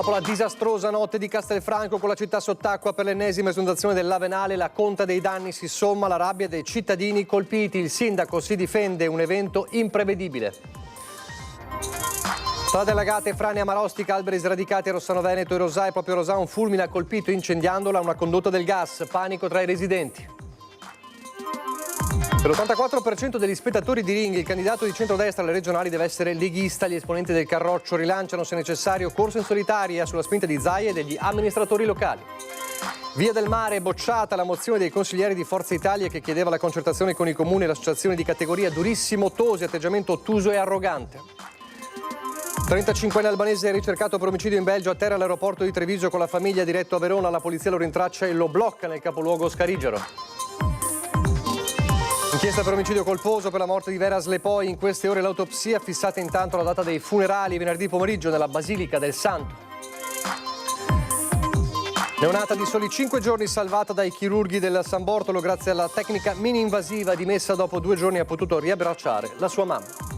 Dopo la disastrosa notte di Castelfranco con la città sott'acqua per l'ennesima esondazione dell'Avenale, la conta dei danni si somma alla rabbia dei cittadini colpiti. Il sindaco si difende, un evento imprevedibile. Strade allagate, frane a Marostica, alberi sradicati a Rossano Veneto e Rosà, e proprio Rosà un fulmine ha colpito incendiandola una condotta del gas. Panico tra i residenti. Per l'84% degli spettatori di ring, il candidato di centrodestra alle regionali deve essere leghista. Gli esponenti del Carroccio rilanciano, se necessario, corsa in solitaria sulla spinta di Zaia e degli amministratori locali. Via del Mare, bocciata la mozione dei consiglieri di Forza Italia che chiedeva la concertazione con i comuni e l'associazione di categoria. Durissimo Tosi, atteggiamento ottuso e arrogante. 35enne albanese ricercato per omicidio in Belgio, a terra all'aeroporto di Treviso con la famiglia, diretto a Verona. La polizia lo rintraccia e lo blocca nel capoluogo scarigero. Inchiesta per omicidio colposo per la morte di Vera Slepoi. In queste ore l'autopsia, fissata intanto la data dei funerali venerdì pomeriggio nella Basilica del Santo. Neonata di soli 5 giorni salvata dai chirurghi del San Bortolo grazie alla tecnica mini-invasiva, dimessa dopo 2 giorni ha potuto riabbracciare la sua mamma.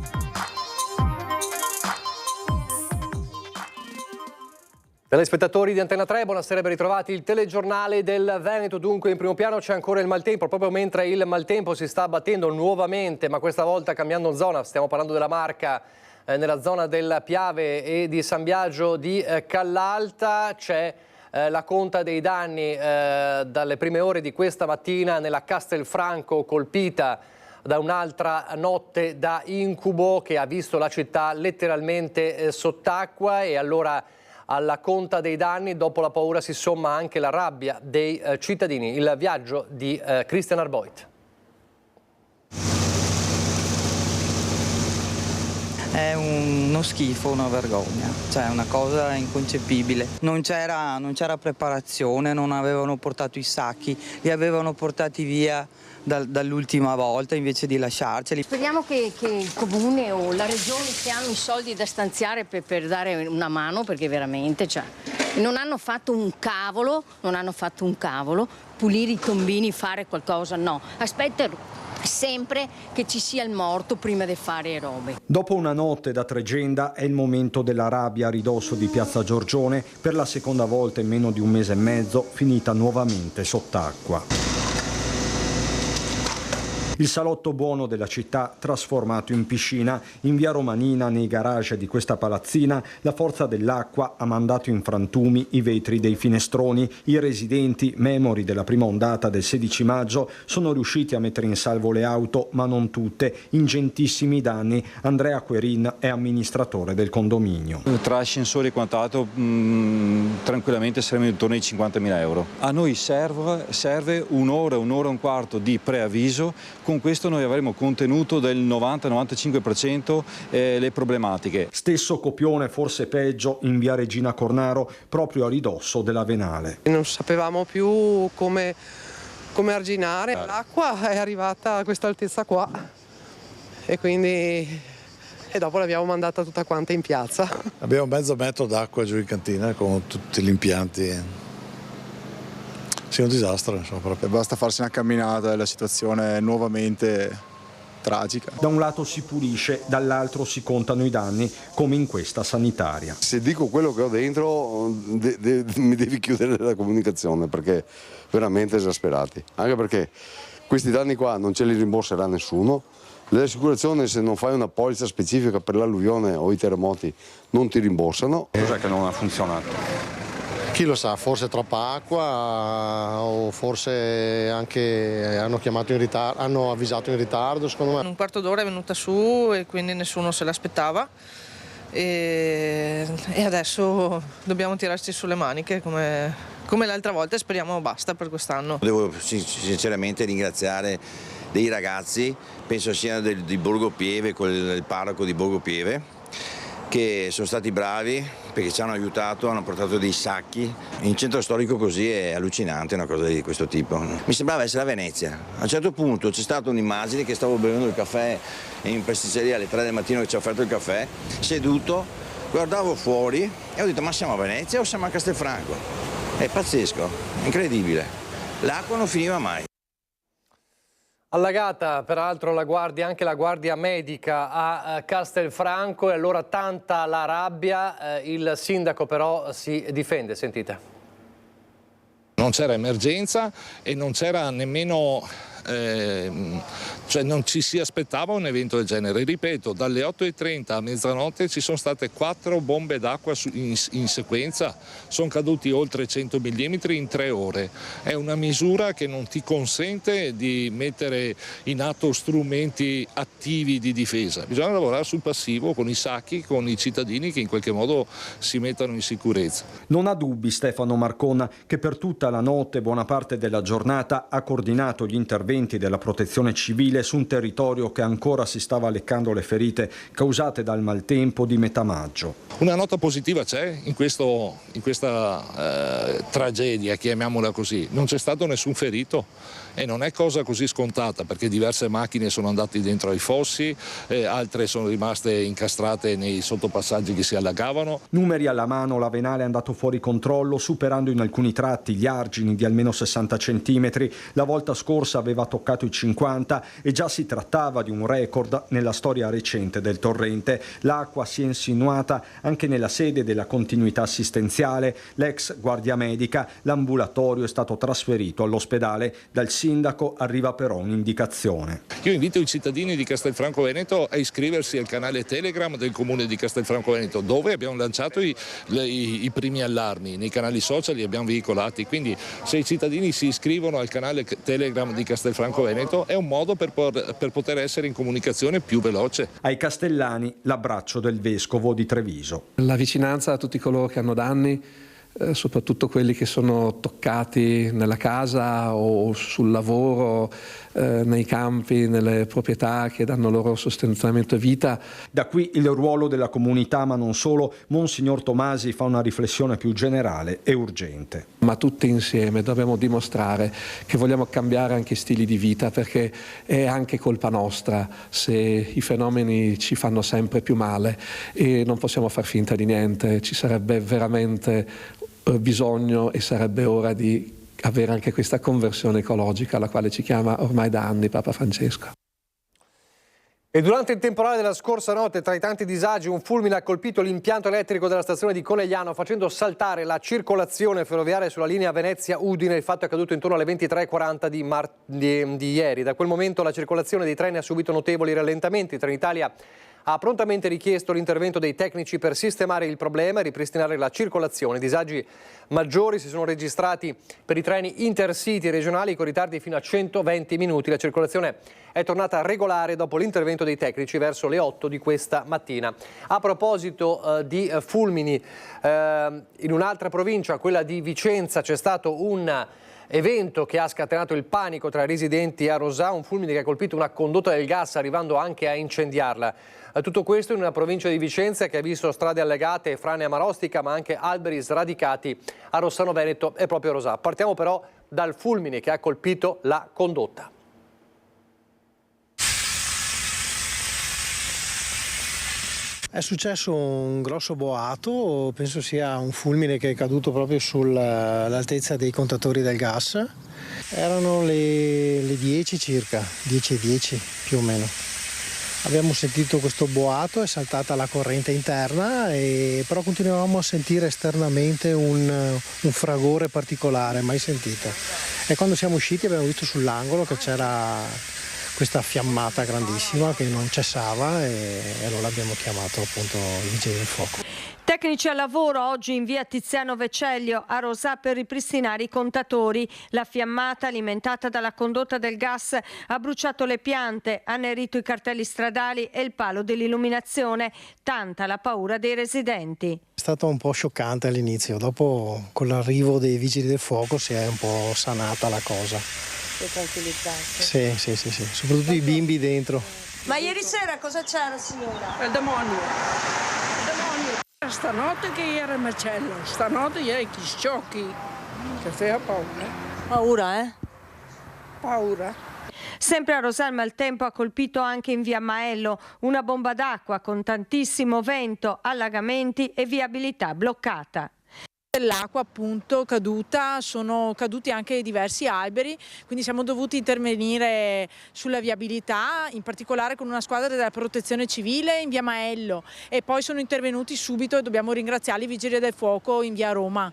Telespettatori di Antena 3, buonasera, ben ritrovati. Il telegiornale del Veneto, dunque in primo piano c'è ancora il maltempo, proprio mentre il maltempo si sta abbattendo nuovamente, ma questa volta cambiando zona. Stiamo parlando della Marca, nella zona del Piave e di San Biagio di Callalta. C'è la conta dei danni dalle prime ore di questa mattina nella Castelfranco, colpita da un'altra notte da incubo che ha visto la città letteralmente sott'acqua. E allora alla conta dei danni, dopo la paura, si somma anche la rabbia dei cittadini. Il viaggio di Christian Arboit. È uno schifo, una vergogna, cioè una cosa inconcepibile. Non c'era preparazione, non avevano portato i sacchi, li avevano portati via dall'ultima volta invece di lasciarceli. Speriamo che il comune o la regione, che hanno i soldi da stanziare per dare una mano, perché veramente non hanno fatto un cavolo, pulire i tombini, fare qualcosa, no, aspettano sempre che ci sia il morto prima di fare robe. Dopo una notte da tregenda è il momento della rabbia a ridosso di Piazza Giorgione, per la seconda volta in meno di un mese e mezzo, finita nuovamente sott'acqua. Il salotto buono della città trasformato in piscina. In via Romanina, nei garage di questa palazzina, la forza dell'acqua ha mandato in frantumi i vetri dei finestroni. I residenti, memori della prima ondata del 16 maggio, sono riusciti a mettere in salvo le auto, ma non tutte. Ingentissimi danni. Andrea Querin è amministratore del condominio. Tra ascensori e quant'altro tranquillamente saremo intorno ai 50.000 euro. A noi serve un'ora e un quarto di preavviso. Con questo noi avremo contenuto del 90-95% le problematiche. Stesso copione, forse peggio, in via Regina Cornaro, proprio a ridosso dell'Avenale. Non sapevamo più come arginare. L'acqua è arrivata a questa altezza qua e quindi dopo l'abbiamo mandata tutta quanta in piazza. Abbiamo mezzo metro d'acqua giù in cantina con tutti gli impianti. Sì, un disastro, insomma, proprio. Basta farsi una camminata e la situazione è nuovamente tragica. Da un lato si pulisce, dall'altro si contano i danni, come in questa sanitaria. Se dico quello che ho dentro mi devi chiudere la comunicazione, perché veramente esasperati. Anche perché questi danni qua non ce li rimborserà nessuno. Le assicurazioni, se non fai una polizza specifica per l'alluvione o i terremoti, non ti rimborsano. Cos'è che non ha funzionato? Chi lo sa, forse troppa acqua o forse anche hanno avvisato in ritardo, secondo me. In un quarto d'ora è venuta su e quindi nessuno se l'aspettava e adesso dobbiamo tirarci sulle maniche come l'altra volta e speriamo basta per quest'anno. Devo sinceramente ringraziare dei ragazzi, penso sia di Borgo Pieve, con il parroco di Borgo Pieve, che sono stati bravi perché ci hanno aiutato, hanno portato dei sacchi. In centro storico così è allucinante una cosa di questo tipo. Mi sembrava essere a Venezia. A un certo punto c'è stata un'immagine che stavo bevendo il caffè in pasticceria alle 3 del mattino che ci ha offerto il caffè, seduto, guardavo fuori e ho detto: ma siamo a Venezia o siamo a Castelfranco? È pazzesco, incredibile. L'acqua non finiva mai. Allagata peraltro anche la guardia medica a Castelfranco, e allora tanta la rabbia, il sindaco però si difende, sentite. Non c'era emergenza e non c'era nemmeno, cioè non ci si aspettava un evento del genere. Ripeto, dalle 8:30 a mezzanotte ci sono state 4 bombe d'acqua in sequenza, sono caduti oltre 100 mm in 3 ore. È una misura che non ti consente di mettere in atto strumenti attivi di difesa. Bisogna lavorare sul passivo, con i sacchi, con i cittadini che in qualche modo si mettano in sicurezza. Non ha dubbi Stefano Marcon, che per tutta la notte e buona parte della giornata ha coordinato gli interventi della protezione civile su un territorio che ancora si stava leccando le ferite causate dal maltempo di metà maggio. Una nota positiva c'è in questa tragedia, chiamiamola così. Non c'è stato nessun ferito e non è cosa così scontata, perché diverse macchine sono andate dentro ai fossi, altre sono rimaste incastrate nei sottopassaggi che si allagavano. Numeri alla mano, la Venale è andato fuori controllo, superando in alcuni tratti gli argini di almeno 60 centimetri. La volta scorsa aveva toccato i 50 e già si trattava di un record nella storia recente del torrente. L'acqua si è insinuata anche nella sede della continuità assistenziale, l'ex guardia medica. L'ambulatorio è stato trasferito all'ospedale. Dal sindaco arriva però un'indicazione. Io invito i cittadini di Castelfranco Veneto a iscriversi al canale Telegram del comune di Castelfranco Veneto, dove abbiamo lanciato i primi allarmi. Nei canali social li abbiamo veicolati, quindi se i cittadini si iscrivono al canale Telegram di Castelfranco Veneto è un modo per poter essere in comunicazione più veloce. Ai castellani l'abbraccio del vescovo di Treviso. La vicinanza a tutti coloro che hanno danni, soprattutto quelli che sono toccati nella casa o sul lavoro, nei campi, nelle proprietà che danno loro sostentamento e vita. Da qui il ruolo della comunità, ma non solo. Monsignor Tomasi fa una riflessione più generale e urgente. Ma tutti insieme dobbiamo dimostrare che vogliamo cambiare anche stili di vita, perché è anche colpa nostra se i fenomeni ci fanno sempre più male e non possiamo far finta di niente. Ci sarebbe veramente bisogno e sarebbe ora di avere anche questa conversione ecologica alla quale ci chiama ormai da anni Papa Francesco. E durante il temporale della scorsa notte, tra i tanti disagi, un fulmine ha colpito l'impianto elettrico della stazione di Conegliano, facendo saltare la circolazione ferroviaria sulla linea Venezia-Udine. Il fatto è accaduto intorno alle 23:40 di ieri. Da quel momento la circolazione dei treni ha subito notevoli rallentamenti. Trenitalia ha prontamente richiesto l'intervento dei tecnici per sistemare il problema e ripristinare la circolazione. Disagi maggiori si sono registrati per i treni intercity regionali con ritardi fino a 120 minuti. La circolazione è tornata regolare dopo l'intervento dei tecnici verso le 8 di questa mattina. A proposito di fulmini, in un'altra provincia, quella di Vicenza, c'è stato un evento che ha scatenato il panico tra i residenti a Rosà, un fulmine che ha colpito una condotta del gas, arrivando anche a incendiarla. Tutto questo in una provincia di Vicenza che ha visto strade allagate e frane a Marostica, ma anche alberi sradicati a Rossano Veneto e proprio a Rosà. Partiamo però dal fulmine che ha colpito la condotta. È successo un grosso boato, penso sia un fulmine che è caduto proprio sull'altezza dei contatori del gas. Erano le 10 circa, 10:10 più o meno. Abbiamo sentito questo boato, è saltata la corrente interna, però continuavamo a sentire esternamente un fragore particolare, mai sentito. E quando siamo usciti abbiamo visto sull'angolo che c'era questa fiammata grandissima che non cessava e allora abbiamo chiamato appunto i vigili del fuoco. Tecnici al lavoro oggi in via Tiziano Vecellio a Rosà per ripristinare i contatori. La fiammata alimentata dalla condotta del gas ha bruciato le piante, ha annerito i cartelli stradali e il palo dell'illuminazione. Tanta la paura dei residenti. È stato un po' scioccante all'inizio, dopo con l'arrivo dei vigili del fuoco si è un po' sanata la cosa. Si è tranquillizzati? Sì, soprattutto i bimbi dentro. Ma ieri sera cosa c'era, signora? Il demonio. Stanotte che era macello, stanotte ieri che sciocchi, che fa paura. Paura, eh? Paura. Sempre a Rosà il maltempo ha colpito anche in via Maello, una bomba d'acqua con tantissimo vento, allagamenti e viabilità bloccata. Dell'acqua appunto caduta, sono caduti anche diversi alberi, quindi siamo dovuti intervenire sulla viabilità, in particolare con una squadra della protezione civile in via Maello, e poi sono intervenuti subito e dobbiamo ringraziare i vigili del fuoco in via Roma.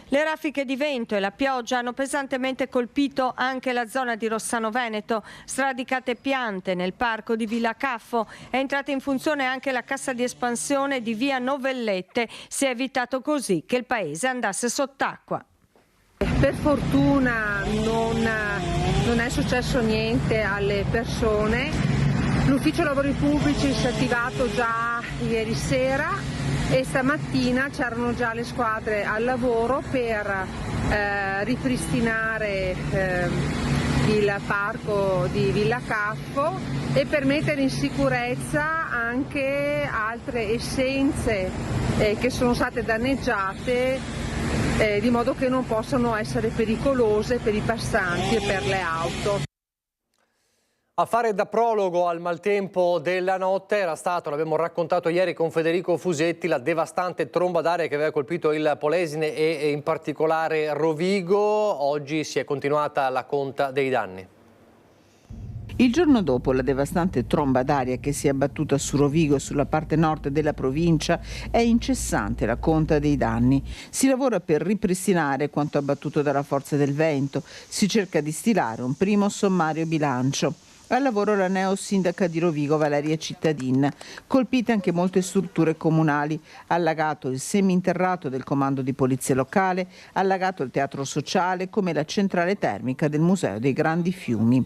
Le raffiche di vento e la pioggia hanno pesantemente colpito anche la zona di Rossano Veneto. Sradicate piante nel parco di Villa Caffo. È entrata in funzione anche la cassa di espansione di via Novellette. Si è evitato così che il paese andasse sott'acqua. Per fortuna non è successo niente alle persone. L'ufficio lavori pubblici si è attivato già ieri sera e stamattina c'erano già le squadre al lavoro per ripristinare il parco di Villa Caffo e per mettere in sicurezza anche altre essenze che sono state danneggiate, di modo che non possano essere pericolose per i passanti e per le auto. A fare da prologo al maltempo della notte era stato, l'abbiamo raccontato ieri con Federico Fusetti, la devastante tromba d'aria che aveva colpito il Polesine e in particolare Rovigo. Oggi si è continuata la conta dei danni. Il giorno dopo la devastante tromba d'aria che si è abbattuta su Rovigo e sulla parte nord della provincia è incessante la conta dei danni. Si lavora per ripristinare quanto abbattuto dalla forza del vento, si cerca di stilare un primo sommario bilancio. Al lavoro la neosindaca di Rovigo Valeria Cittadin. Colpite anche molte strutture comunali, allagato il seminterrato del comando di polizia locale, allagato il teatro sociale come la centrale termica del Museo dei Grandi Fiumi.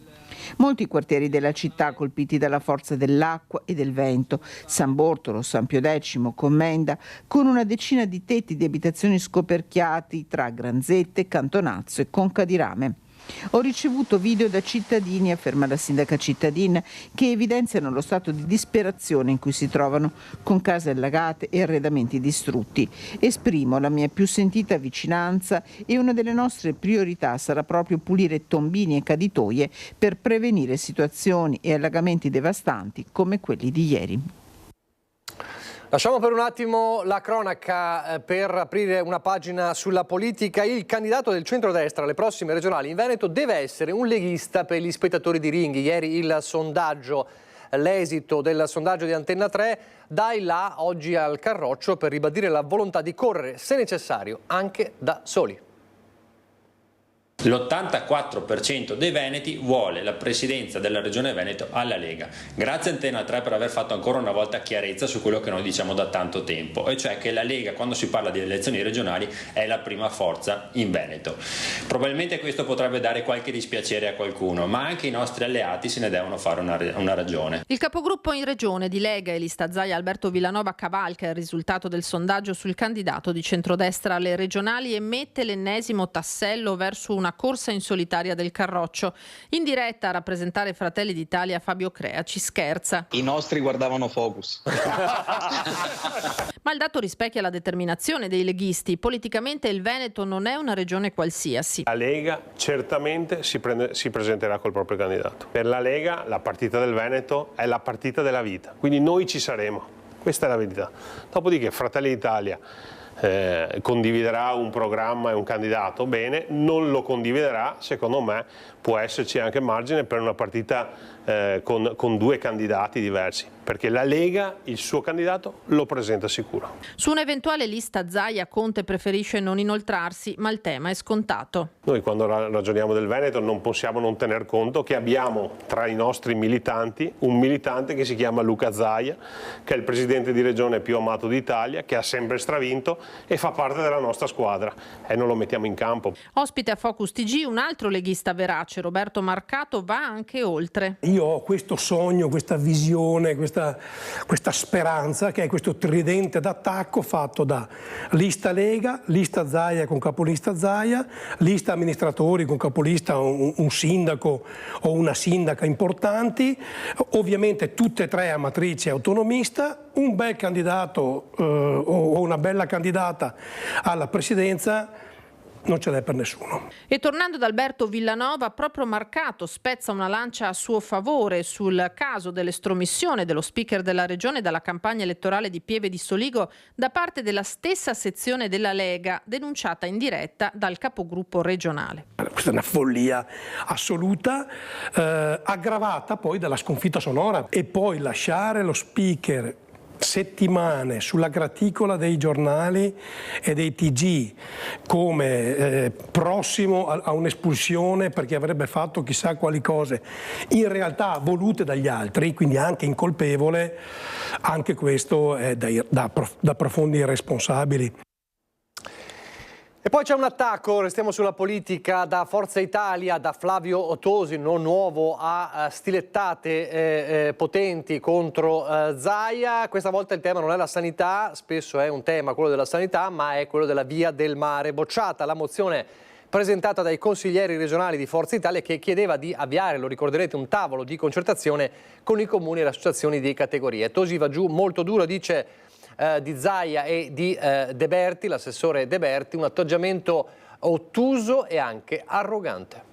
Molti quartieri della città colpiti dalla forza dell'acqua e del vento, San Bortolo, San Pio X, Commenda, con una decina di tetti di abitazioni scoperchiati tra Granzette, Cantonazzo e Conca di Rame. Ho ricevuto video da cittadini, afferma la sindaca Cittadin, che evidenziano lo stato di disperazione in cui si trovano, con case allagate e arredamenti distrutti. Esprimo la mia più sentita vicinanza e una delle nostre priorità sarà proprio pulire tombini e caditoie per prevenire situazioni e allagamenti devastanti come quelli di ieri. Lasciamo per un attimo la cronaca per aprire una pagina sulla politica. Il candidato del centrodestra alle prossime regionali in Veneto deve essere un leghista per gli spettatori di Ringhi. Ieri l'esito del sondaggio di Antenna 3, dai là oggi al Carroccio per ribadire la volontà di correre, se necessario, anche da soli. L'84% dei veneti vuole la presidenza della Regione Veneto alla Lega. Grazie a Antenna 3 per aver fatto ancora una volta chiarezza su quello che noi diciamo da tanto tempo, e cioè che la Lega, quando si parla di elezioni regionali, è la prima forza in Veneto. Probabilmente questo potrebbe dare qualche dispiacere a qualcuno, ma anche i nostri alleati se ne devono fare una ragione. Il capogruppo in regione di Lega e lista Zaia Alberto Villanova cavalca il risultato del sondaggio sul candidato di centrodestra alle regionali e mette l'ennesimo tassello verso una corsa in solitaria del Carroccio. In diretta a rappresentare Fratelli d'Italia Fabio Crea ci scherza. I nostri guardavano Focus. Ma il dato rispecchia la determinazione dei leghisti. Politicamente il Veneto non è una regione qualsiasi. La Lega certamente si presenterà col proprio candidato. Per la Lega la partita del Veneto è la partita della vita, quindi noi ci saremo. Questa è la verità. Dopodiché Fratelli d'Italia condividerà un programma e un candidato, bene, non lo condividerà, secondo me può esserci anche margine per una partita con due candidati diversi, perché la Lega il suo candidato lo presenta sicuro. Su un'eventuale lista Zaia Conte preferisce non inoltrarsi, ma il tema è scontato. Noi quando ragioniamo del Veneto non possiamo non tener conto che abbiamo tra i nostri militanti un militante che si chiama Luca Zaia, che è il presidente di regione più amato d'Italia, che ha sempre stravinto e fa parte della nostra squadra e non lo mettiamo in campo. Ospite a Focus TG un altro leghista verace, Roberto Marcato, va anche oltre. Io ho questo sogno, questa visione, questa speranza, che è questo tridente d'attacco fatto da lista Lega, lista Zaia con capolista Zaia, lista amministratori con capolista un sindaco o una sindaca importanti, ovviamente tutte e tre a matrice autonomista, un bel candidato o una bella candidata alla presidenza. non ce n'è per nessuno. E tornando ad Alberto Villanova, proprio Marcato spezza una lancia a suo favore sul caso dell'estromissione dello speaker della regione dalla campagna elettorale di Pieve di Soligo da parte della stessa sezione della Lega, denunciata in diretta dal capogruppo regionale. Questa è una follia assoluta, aggravata poi dalla sconfitta sonora, e poi lasciare lo speaker settimane sulla graticola dei giornali e dei TG come prossimo a un'espulsione perché avrebbe fatto chissà quali cose, in realtà volute dagli altri, quindi anche incolpevole, anche questo è da profondi irresponsabili. E poi c'è un attacco, restiamo sulla politica, da Forza Italia, da Flavio Tosi, non nuovo, a stilettate potenti contro Zaia. Questa volta il tema non è la sanità, spesso è un tema quello della sanità, ma è quello della via del mare. Bocciata la mozione presentata dai consiglieri regionali di Forza Italia che chiedeva di avviare, lo ricorderete, un tavolo di concertazione con i comuni e le associazioni di categoria. Tosi va giù molto duro, dice di Zaia e di De Berti, l'assessore De Berti, un atteggiamento ottuso e anche arrogante.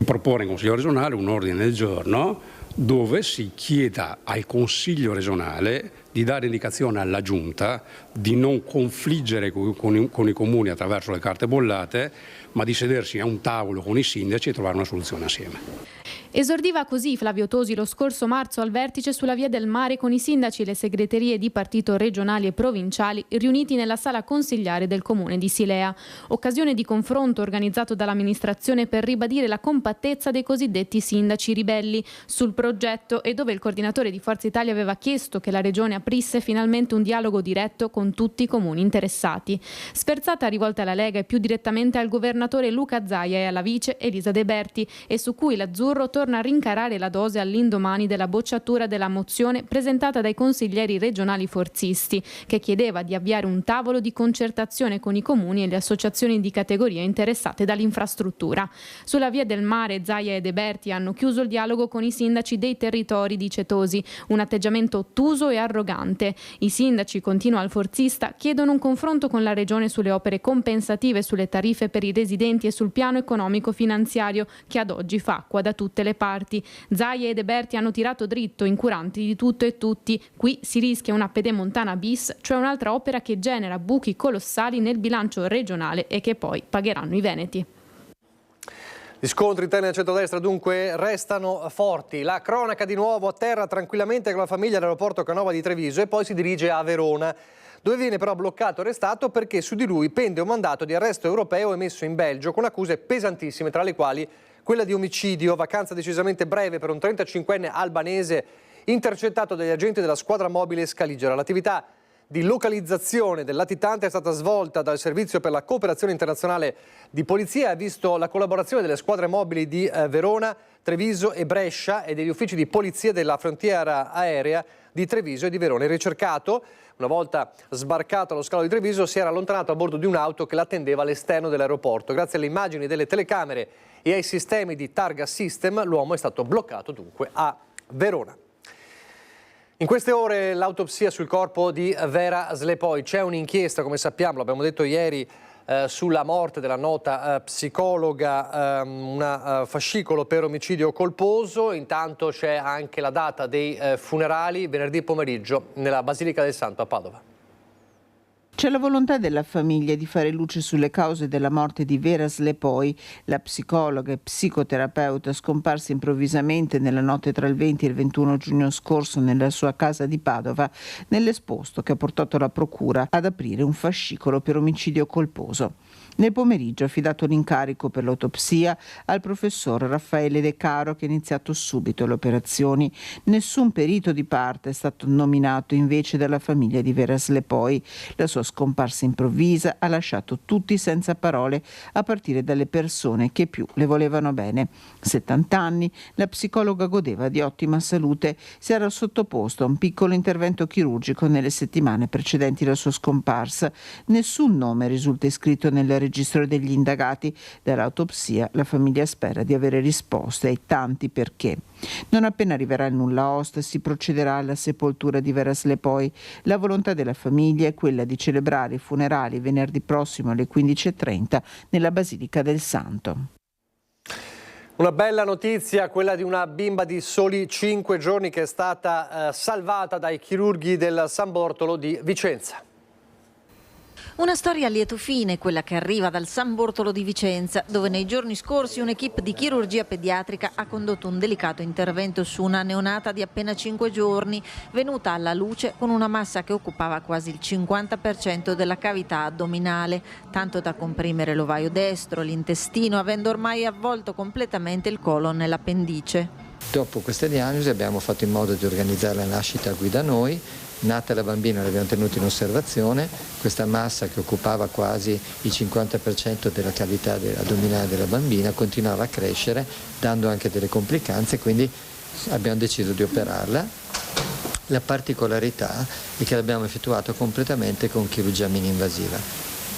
Proporre in Consiglio regionale un ordine del giorno dove si chieda al Consiglio regionale di dare indicazione alla Giunta di non confliggere con i comuni attraverso le carte bollate, ma di sedersi a un tavolo con i sindaci e trovare una soluzione assieme. Esordiva così Flavio Tosi lo scorso marzo al vertice sulla Via del Mare con i sindaci e le segreterie di partito regionali e provinciali riuniti nella sala consigliare del comune di Silea. Occasione di confronto organizzato dall'amministrazione per ribadire la compattezza dei cosiddetti sindaci ribelli sul progetto e dove il coordinatore di Forza Italia aveva chiesto che la regione aprisse finalmente un dialogo diretto con tutti i comuni interessati. Sferzata rivolta alla Lega e più direttamente al governatore Luca Zaia e alla vice Elisa De Berti, e su cui l'azzurro torna a rincarare la dose all'indomani della bocciatura della mozione presentata dai consiglieri regionali forzisti, che chiedeva di avviare un tavolo di concertazione con i comuni e le associazioni di categoria interessate dall'infrastruttura. Sulla Via del Mare Zaia e De Berti hanno chiuso il dialogo con i sindaci dei territori, dice Tosi, un atteggiamento ottuso e arrogante. I sindaci, continua il forzista, chiedono un confronto con la regione sulle opere compensative, sulle tariffe per i residenti e sul piano economico-finanziario che ad oggi fa acqua da tutte le parti. Zaia e De Berti hanno tirato dritto, incuranti di tutto e tutti. Qui si rischia una pedemontana bis, cioè un'altra opera che genera buchi colossali nel bilancio regionale e che poi pagheranno i veneti. Gli scontri interni al centrodestra dunque restano forti. La cronaca di nuovo atterra tranquillamente con la famiglia all'aeroporto Canova di Treviso e poi si dirige a Verona, dove viene però bloccato e arrestato perché su di lui pende un mandato di arresto europeo emesso in Belgio con accuse pesantissime, tra le quali quella di omicidio, vacanza decisamente breve per un 35enne albanese intercettato dagli agenti della squadra mobile Scaligera. L'attività di localizzazione del latitante è stata svolta dal Servizio per la Cooperazione Internazionale di Polizia e ha visto la collaborazione delle squadre mobili di Verona, Treviso e Brescia e degli uffici di polizia della frontiera aerea di Treviso e di Verona. Il ricercato, una volta sbarcato allo scalo di Treviso, si era allontanato a bordo di un'auto che l'attendeva all'esterno dell'aeroporto. Grazie alle immagini delle telecamere e ai sistemi di targa system, l'uomo è stato bloccato dunque a Verona. In queste ore l'autopsia sul corpo di Vera Slepoj. C'è un'inchiesta, come sappiamo, l'abbiamo detto ieri, sulla morte della nota psicologa, un fascicolo per omicidio colposo. Intanto c'è anche la data dei funerali, venerdì pomeriggio nella Basilica del Santo a Padova. C'è la volontà della famiglia di fare luce sulle cause della morte di Vera Slepoj, la psicologa e psicoterapeuta scomparsa improvvisamente nella notte tra il 20 e il 21 giugno scorso nella sua casa di Padova, nell'esposto che ha portato la procura ad aprire un fascicolo per omicidio colposo. Nel pomeriggio ha affidato l'incarico per l'autopsia al professor Raffaele De Caro, che ha iniziato subito le operazioni. Nessun perito di parte è stato nominato invece dalla famiglia di Vera Slepoj. La sua scomparsa improvvisa ha lasciato tutti senza parole, a partire dalle persone che più le volevano bene. 70 anni, la psicologa godeva di ottima salute, si era sottoposto a un piccolo intervento chirurgico nelle settimane precedenti la sua scomparsa. Nessun nome risulta iscritto nella registro degli indagati. Dall'autopsia la famiglia spera di avere risposte ai tanti perché. Non appena arriverà il nulla osta si procederà alla sepoltura di Vera Slepoi. La volontà della famiglia è quella di celebrare i funerali venerdì prossimo alle 15:30 nella Basilica del Santo. Una bella notizia, quella di una bimba di soli 5 giorni che è stata salvata dai chirurghi del San Bortolo di Vicenza. Una storia a lieto fine, quella che arriva dal San Bortolo di Vicenza, dove nei giorni scorsi un'equipe di chirurgia pediatrica ha condotto un delicato intervento su una neonata di appena 5 giorni, venuta alla luce con una massa che occupava quasi il 50% della cavità addominale, tanto da comprimere l'ovaio destro, l'intestino, avendo ormai avvolto completamente il colon e l'appendice. Dopo questa diagnosi abbiamo fatto in modo di organizzare la nascita qui da noi. Nata la bambina l'abbiamo tenuta in osservazione, questa massa che occupava quasi il 50% della cavità addominale della bambina continuava a crescere dando anche delle complicanze, quindi abbiamo deciso di operarla. La particolarità è che l'abbiamo effettuato completamente con chirurgia mini-invasiva.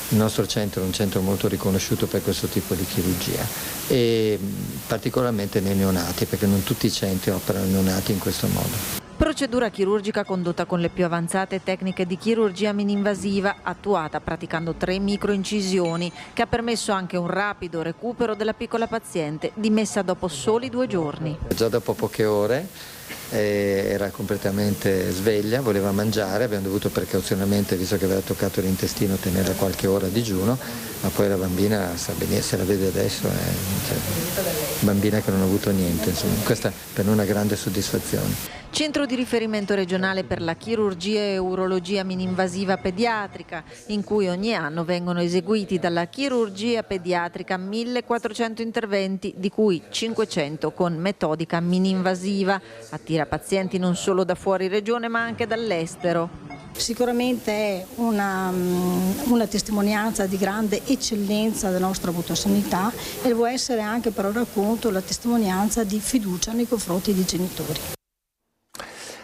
Il nostro centro è un centro molto riconosciuto per questo tipo di chirurgia e particolarmente nei neonati, perché non tutti i centri operano i neonati in questo modo. Procedura chirurgica condotta con le più avanzate tecniche di chirurgia mini-invasiva, attuata praticando 3 microincisioni, che ha permesso anche un rapido recupero della piccola paziente, dimessa dopo soli 2 giorni. Già dopo poche ore era completamente sveglia, voleva mangiare, abbiamo dovuto precauzionalmente, visto che aveva toccato l'intestino, tenerla qualche ora a digiuno, ma poi la bambina sa benissimo, se la vede adesso è bambina che non ha avuto niente, insomma, questa per noi è una grande soddisfazione. Centro di riferimento regionale per la chirurgia e urologia mini-invasiva pediatrica, in cui ogni anno vengono eseguiti dalla chirurgia pediatrica 1400 interventi, di cui 500 con metodica mini-invasiva. Attira pazienti non solo da fuori regione ma anche dall'estero. Sicuramente è una testimonianza di grande eccellenza della nostra avuta sanità e può essere anche per racconto la testimonianza di fiducia nei confronti dei genitori.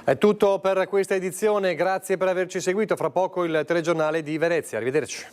È tutto per questa edizione, grazie per averci seguito. Fra poco il telegiornale di Venezia. Arrivederci.